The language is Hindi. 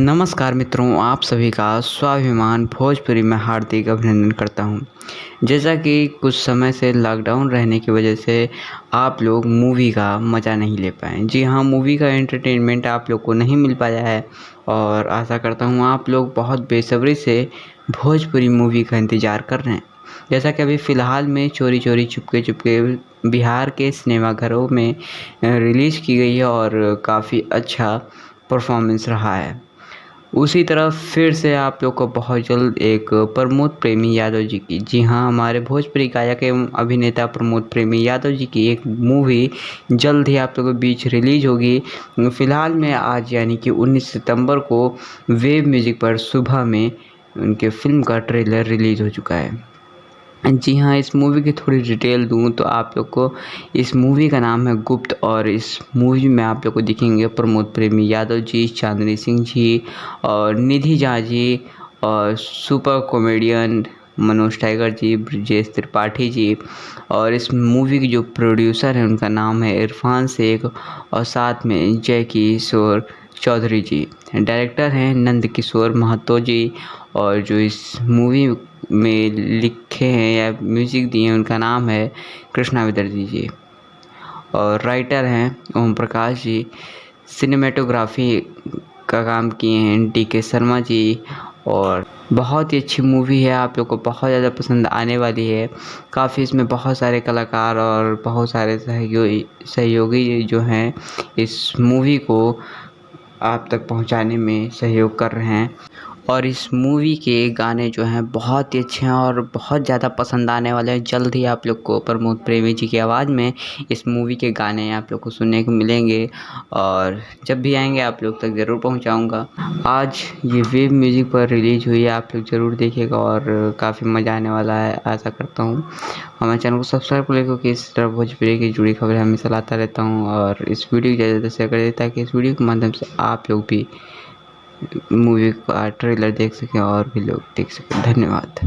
नमस्कार मित्रों, आप सभी का स्वाभिमान भोजपुरी में हार्दिक अभिनंदन करता हूं। जैसा कि कुछ समय से लॉकडाउन रहने की वजह से आप लोग मूवी का मज़ा नहीं ले पाए। जी हाँ, मूवी का एंटरटेनमेंट आप लोग को नहीं मिल पाया है और आशा करता हूं आप लोग बहुत बेसब्री से भोजपुरी मूवी का इंतज़ार कर रहे हैं। जैसा कि अभी फ़िलहाल में चोरी चोरी चुपके चुपके बिहार के सिनेमाघरों में रिलीज़ की गई है और काफ़ी अच्छा परफॉर्मेंस रहा है। उसी तरह फिर से आप लोग को बहुत जल्द एक प्रमोद प्रेमी यादव जी की, जी हाँ, हमारे भोजपुरी गायक एवं अभिनेता प्रमोद प्रेमी यादव जी की एक मूवी जल्द ही आप लोगों के बीच रिलीज होगी। फ़िलहाल में आज यानी कि 19 सितंबर को वेव म्यूज़िक पर सुबह में उनके फ़िल्म का ट्रेलर रिलीज़ हो चुका है। जी हाँ, इस मूवी की थोड़ी डिटेल दूँ तो आप लोग को इस मूवी का नाम है गुप्त और इस मूवी में आप लोग को दिखेंगे प्रमोद प्रेमी यादव जी, चांदनी सिंह जी और निधि झा जी और सुपर कॉमेडियन मनोज टाइगर जी, ब्रजेश त्रिपाठी जी और इस मूवी की जो प्रोड्यूसर हैं उनका नाम है इरफान शेख और साथ में जय किशोर चौधरी जी। डायरेक्टर हैं नंद किशोर महतो जी और जो इस मूवी में लिखे हैं या म्यूज़िक दिए हैं उनका नाम है कृष्णा विदर्जी जी और राइटर हैं ओम प्रकाश जी। सिनेमेटोग्राफी का काम किए हैं DK शर्मा जी और बहुत ही अच्छी मूवी है, आप लोग को बहुत ज़्यादा पसंद आने वाली है। काफ़ी इसमें बहुत सारे कलाकार और बहुत सारे सहयोगी जो हैं इस मूवी को आप तक पहुंचाने में सहयोग कर रहे हैं और इस मूवी के गाने जो हैं बहुत ही अच्छे हैं और बहुत ज़्यादा पसंद आने वाले हैं। जल्द ही आप लोग को प्रमोद प्रेमी जी की आवाज़ में इस मूवी के गाने आप लोग को सुनने को मिलेंगे और जब भी आएंगे आप लोग तक ज़रूर पहुंचाऊंगा। आज ये वेव म्यूज़िक पर रिलीज़ हुई है, आप लोग ज़रूर देखिएगा और काफ़ी मज़ा आने वाला है, आशा करता हूँ। हमारे चैनल को सब्सक्राइब कर लें क्योंकि इस तरह भोजपुरी की जुड़ी खबरें हमेशा लाता रहता हूँ और इस वीडियो को ज़्यादा से शेयर कर दें ताकि इस वीडियो के माध्यम से आप लोग भी मूवी का ट्रेलर देख सकें और भी लोग देख सकें। धन्यवाद।